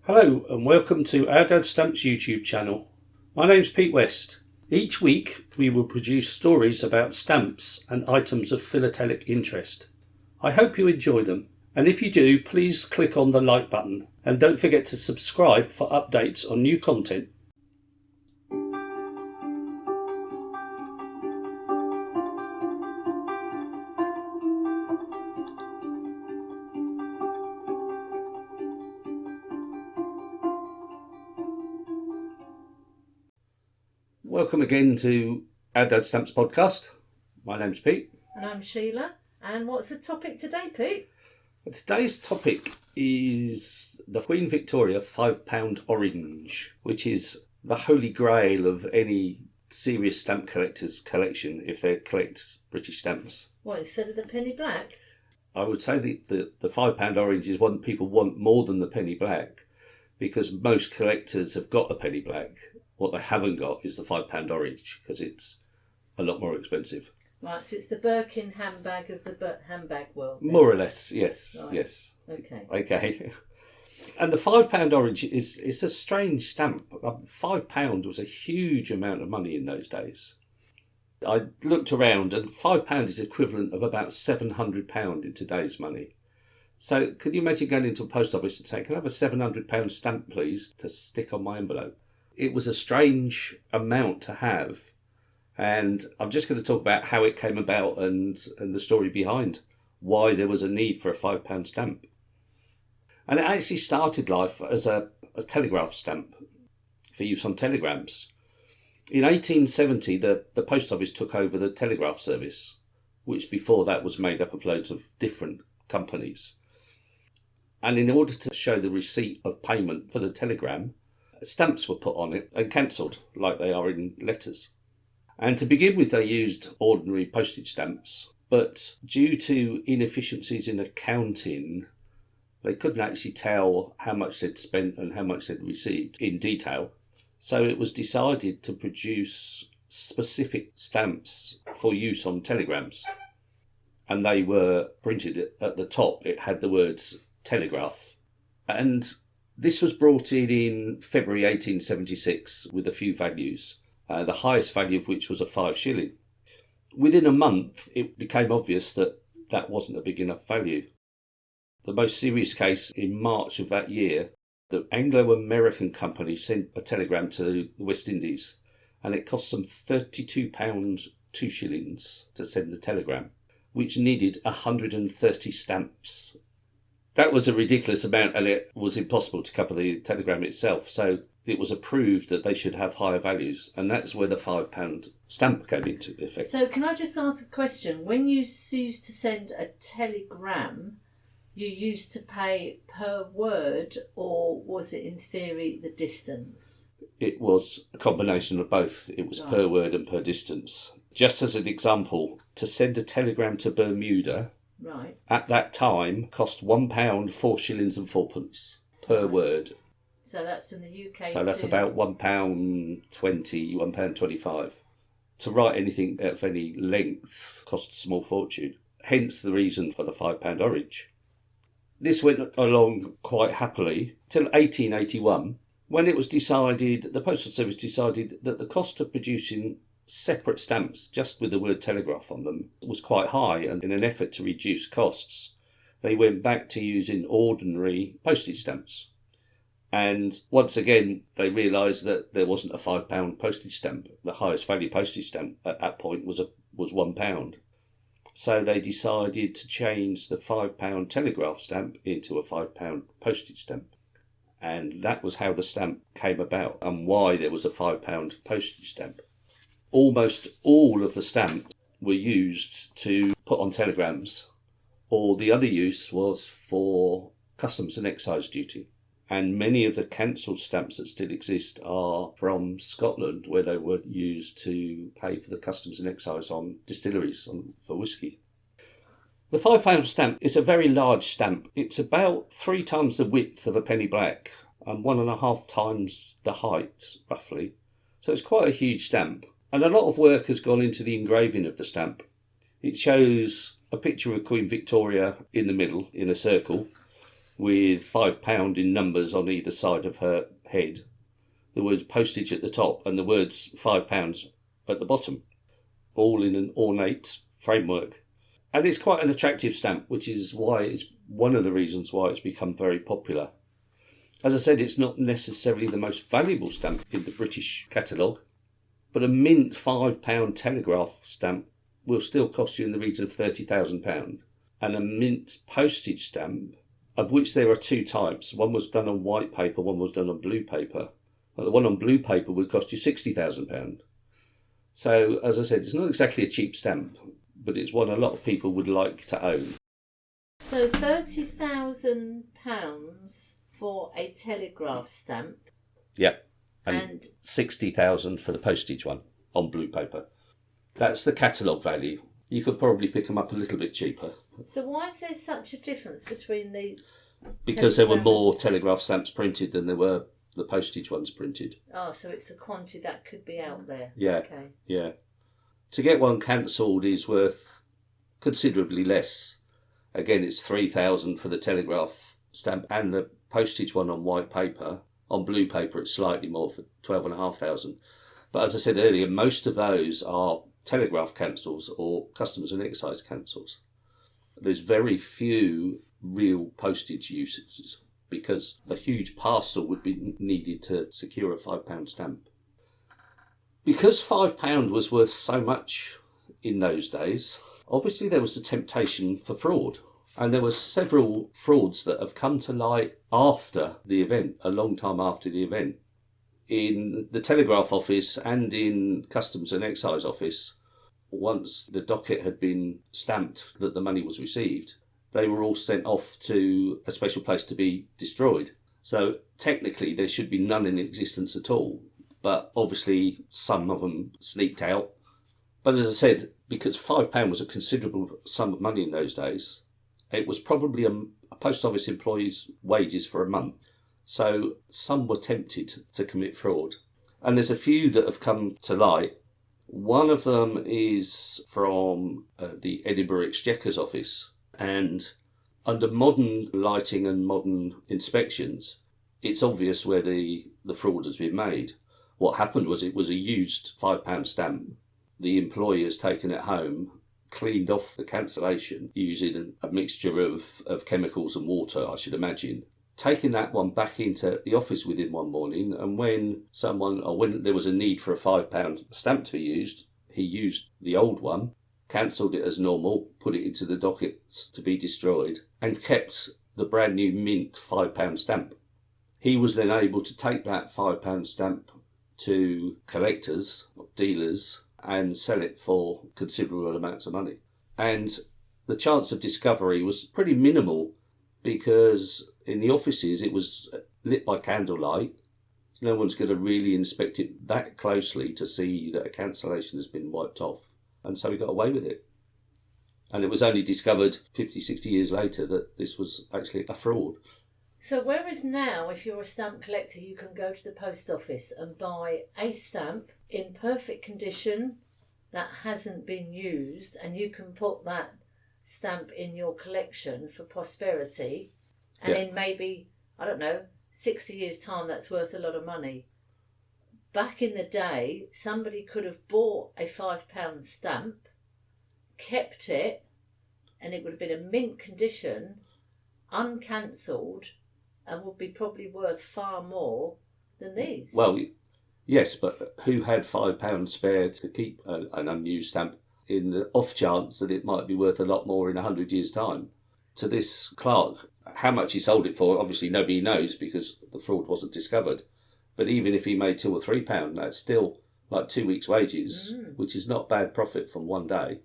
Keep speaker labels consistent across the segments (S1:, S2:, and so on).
S1: Hello and welcome to Ourdadsstamps YouTube channel. My name's Pete West. Each week we will produce stories about stamps and items of philatelic interest. I hope you enjoy them, and if you do, please click on the like button and don't forget to subscribe for updates on new content. Welcome again to Ourdadsstamps podcast. My name's Pete.
S2: And I'm Sheila. And what's the topic today, Pete?
S1: Today's topic is the Queen Victoria £5 orange, which is the holy grail of any serious stamp collector's collection if they collect British stamps.
S2: What, instead of the penny black?
S1: I would say the £5 orange is one people want more than the penny black, because most collectors have got a penny black. What they haven't got is the £5 orange, because it's a lot more expensive.
S2: Right, so it's the Birkin handbag of the handbag world, then?
S1: More or less, yes,
S2: Right.
S1: yes.
S2: Okay.
S1: And the £5 orange it's a strange stamp. £5 was a huge amount of money in those days. I looked around, and £5 is equivalent of about £700 in today's money. So can you imagine going into a post office and saying, "Can I have a £700 stamp, please, to stick on my envelope?" It was a strange amount to have. And I'm just going to talk about how it came about and the story behind why there was a need for a £5 stamp. And it actually started life as a telegraph stamp for use on telegrams. In 1870, the post office took over the telegraph service, which before that was made up of loads of different companies. And in order to show the receipt of payment for the telegram, stamps were put on it and cancelled like they are in letters. And to begin with, they used ordinary postage stamps, but due to inefficiencies in accounting, they couldn't actually tell how much they'd spent and how much they'd received in detail. So it was decided to produce specific stamps for use on telegrams. And they were printed at the top. It had the words telegraph. And this was brought in February 1876 with a few values. The highest value of which was a 5 shilling. Within a month, it became obvious that that wasn't a big enough value. The most serious case, in March of that year, the Anglo-American company sent a telegram to the West Indies, and it cost them £32 2 shillings to send the telegram, which needed 130 stamps. That was a ridiculous amount, and it was impossible to cover the telegram itself, so it was approved that they should have higher values, and that's where the £5 stamp came into effect.
S2: So can I just ask a question? When you used to send a telegram, you used to pay per word, or was it in theory the distance?
S1: It was a combination of both. It was per word and per distance. Just as an example, to send a telegram to Bermuda,
S2: right,
S1: at that time cost £1 4 shillings and 4p per word.
S2: So that's from the UK.
S1: So that's about £1.20, £1.25. To write anything of any length cost a small fortune. Hence the reason for the £5 orange. This went along quite happily till 1881, when it was decided, the Postal Service decided that the cost of producing separate stamps just with the word telegraph on them was quite high, and in an effort to reduce costs, they went back to using ordinary postage stamps. And once again, they realised that there wasn't a £5 postage stamp. The highest value postage stamp at that point was £1. So they decided to change the £5 telegraph stamp into a £5 postage stamp. And that was how the stamp came about and why there was a £5 postage stamp. Almost all of the stamps were used to put on telegrams, or the other use was for customs and excise duty. And many of the cancelled stamps that still exist are from Scotland, where they were used to pay for the customs and excise on distilleries for whisky. The £5 stamp is a very large stamp. It's about 3 times the width of a penny black and 1.5 times the height, roughly. So it's quite a huge stamp. And a lot of work has gone into the engraving of the stamp. It shows a picture of Queen Victoria in the middle, in a circle, with £5 in numbers on either side of her head, the words postage at the top and the words £5 at the bottom, all in an ornate framework. And it's quite an attractive stamp, which is why it's one of the reasons why it's become very popular. As I said, it's not necessarily the most valuable stamp in the British catalogue, but a mint £5 telegraph stamp will still cost you in the region of £30,000. And a mint postage stamp, of which there are two types, one was done on white paper, one was done on blue paper. But the one on blue paper would cost you £60,000. So, as I said, it's not exactly a cheap stamp, but it's one a lot of people would like to own.
S2: So £30,000 for a telegraph stamp.
S1: Yeah, and 60,000 for the postage one on blue paper. That's the catalogue value. You could probably pick them up a little bit cheaper.
S2: So why is there such a difference between the...
S1: Because there were more telegraph stamps printed than there were the postage ones printed.
S2: Oh, so it's the quantity that could be out there.
S1: Yeah,
S2: okay.
S1: Yeah. To get one cancelled is worth considerably less. Again, it's 3,000 for the telegraph stamp and the postage one on white paper. On blue paper, it's slightly more for 12,500. But as I said earlier, most of those are telegraph cancels or customs and excise cancels. There's very few real postage uses because a huge parcel would be needed to secure a £5 stamp. Because £5 was worth so much in those days, obviously there was the temptation for fraud. And there were several frauds that have come to light after the event, a long time after the event. In the Telegraph Office and in Customs and Excise Office, once the docket had been stamped that the money was received, they were all sent off to a special place to be destroyed. So technically there should be none in existence at all, but obviously some of them sneaked out. But as I said, because £5 was a considerable sum of money in those days, it was probably a post office employee's wages for a month. So some were tempted to commit fraud. And there's a few that have come to light. One of them is from the Edinburgh Exchequer's office. And under modern lighting and modern inspections, it's obvious where the fraud has been made. What happened was it was a used £5 stamp. The employee has taken it home, cleaned off the cancellation using a mixture of chemicals and water, I should imagine. Taking that one back into the office with him one morning, and when there was a need for a £5 stamp to be used, he used the old one, cancelled it as normal, put it into the dockets to be destroyed, and kept the brand new mint £5 stamp. He was then able to take that £5 stamp to collectors, dealers, and sell it for considerable amounts of money. And the chance of discovery was pretty minimal because in the offices it was lit by candlelight. No one's going to really inspect it that closely to see that a cancellation has been wiped off. And so he got away with it. And it was only discovered 50, 60 years later that this was actually a fraud.
S2: So whereas now, if you're a stamp collector, you can go to the post office and buy a stamp in perfect condition that hasn't been used, and you can put that stamp in your collection for prosperity, and in maybe, 60 years' time, that's worth a lot of money. Back in the day, somebody could have bought a £5 stamp, kept it, and it would have been a mint condition, uncancelled, and would be probably worth far more than these.
S1: Well, yes, but who had £5 spare to keep an unused stamp in the off chance that it might be worth a lot more in 100 years' time? To this clerk, how much he sold it for, obviously nobody knows because the fraud wasn't discovered. But even if he made £2 or £3, that's still like 2 weeks' wages, which is not bad profit from one day.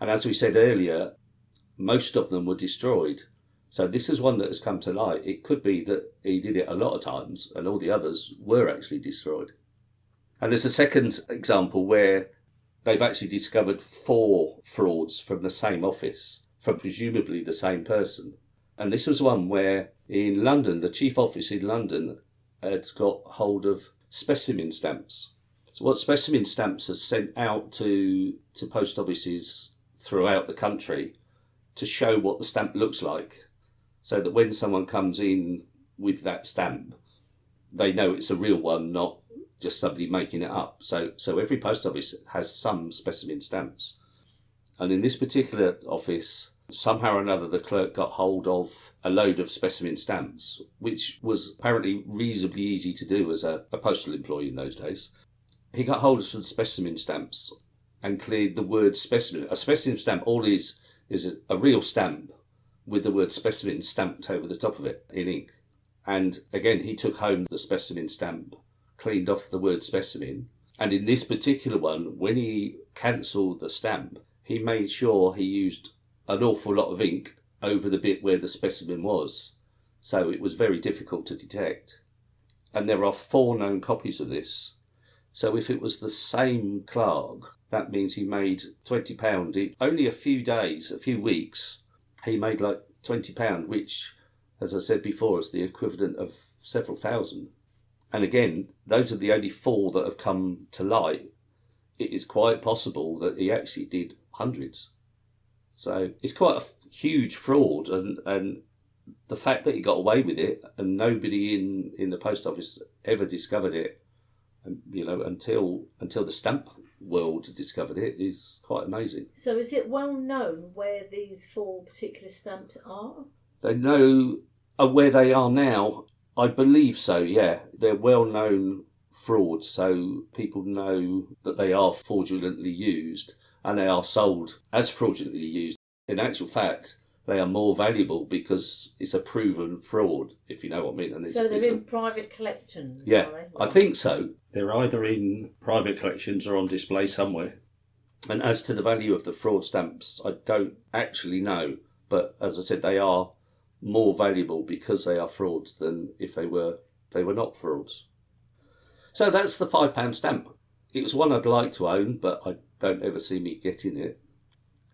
S1: And as we said earlier, most of them were destroyed. So this is one that has come to light. It could be that he did it a lot of times and all the others were actually destroyed. And there's a second example where they've actually discovered 4 frauds from the same office, from presumably the same person. And this was one where in London, the chief office in London had got hold of specimen stamps. So what specimen stamps are sent out to post offices throughout the country to show what the stamp looks like. so that when someone comes in with that stamp, they know it's a real one, not just somebody making it up. So every post office has some specimen stamps. And in this particular office, somehow or another, the clerk got hold of a load of specimen stamps, which was apparently reasonably easy to do as a postal employee in those days. He got hold of some specimen stamps and cleared the word specimen. A specimen stamp all is a real stamp with the word specimen stamped over the top of it in ink. And again, he took home the specimen stamp, cleaned off the word specimen. And in this particular one, when he cancelled the stamp, he made sure he used an awful lot of ink over the bit where the specimen was. So it was very difficult to detect. And there are 4 known copies of this. So if it was the same clerk, that means he made £20. In only a few days, a few weeks, he made like £20, which, as I said before, is the equivalent of several thousand. And again, those are the only 4 that have come to light. It is quite possible that he actually did hundreds. So it's quite a huge fraud, and the fact that he got away with it and nobody in the post office ever discovered it, and until the stamp world discovered it, is quite amazing.
S2: So is it well known where these 4 particular stamps are?
S1: They know where they are now. I believe so, yeah. They're well-known frauds, so people know that they are fraudulently used and they are sold as fraudulently used. In actual fact, they are more valuable because it's a proven fraud, if you know what I mean. And
S2: so they're in private collections,
S1: yeah,
S2: are they?
S1: I think so. They're either in private collections or on display somewhere. And as to the value of the fraud stamps, I don't actually know. But as I said, they are more valuable because they are frauds than if they were not frauds. So that's the £5 stamp. It was one I'd like to own, but I don't ever see me getting it.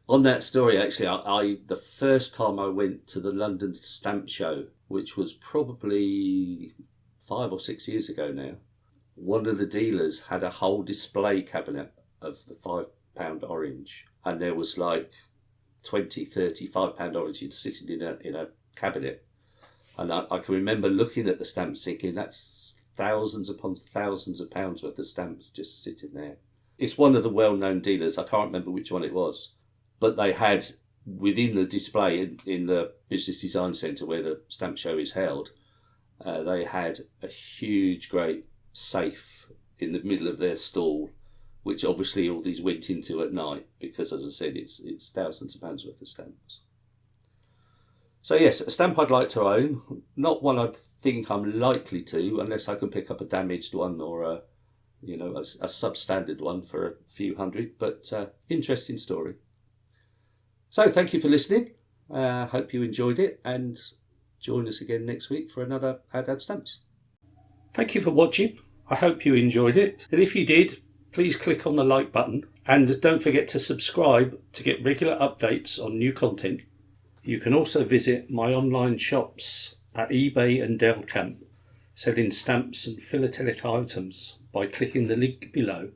S1: On that story, actually, the first time I went to the London Stamp Show, which was probably 5 or 6 years ago now, one of the dealers had a whole display cabinet of the £5 orange, and there was like 20, 30 £5 oranges sitting in a cabinet. And I can remember looking at the stamps thinking, that's thousands upon thousands of pounds worth of stamps just sitting there. It's one of the well-known dealers. I can't remember which one it was. But they had, within the display in the Business Design Centre where the stamp show is held, they had a huge, great safe in the middle of their stall, which obviously all these went into at night because, as I said, it's thousands of pounds worth of stamps. So yes, a stamp I'd like to own, not one I think I'm likely to, unless I can pick up a damaged one or a substandard one for a few hundred, but interesting story. So thank you for listening. Hope you enjoyed it, and join us again next week for another Ourdadsstamps. Thank you for watching. I hope you enjoyed it. And if you did, please click on the like button, and don't forget to subscribe to get regular updates on new content. You can also visit my online shops at eBay and Delcamp, selling stamps and philatelic items, by clicking the link below.